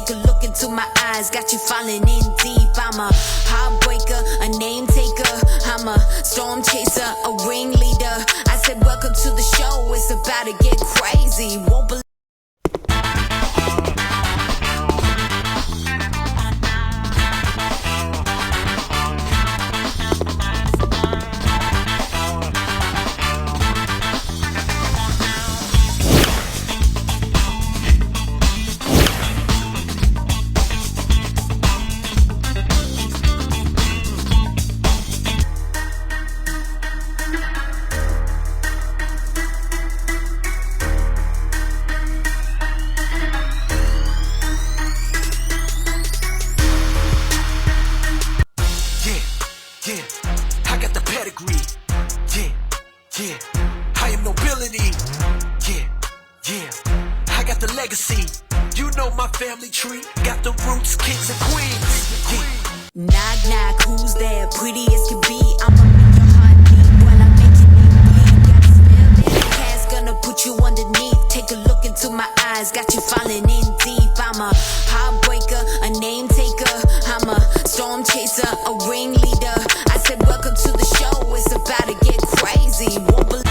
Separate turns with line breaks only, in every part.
Take a look into my eyes, got you falling in deep. I'm a heartbreaker, a name taker. I'm a storm chaser, a ringleader. I said welcome to the show, it's about to get crazy. Won't believe
I got the pedigree. Yeah, I am nobility. Yeah, I got the legacy. You know my family tree. Got the roots, kings and queens.
knock knock, who's there? Pretty as can be. I'ma make your heart beat while I'm making it bleed. Got a spell that cast, gonna put you underneath. Take a look into my eyes, got you falling in deep. I'm a heartbreaker, a name taker. I'm a storm chaser, a ringleader. I said welcome to the show, it's about to get crazy. Won't believe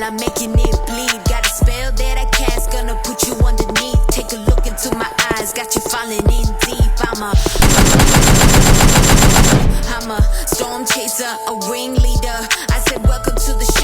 I'm making it bleed. Got a spell that I cast, gonna put you underneath. Take a look into my eyes, got you falling in deep. I'm a storm chaser, a ringleader. I said welcome to the show.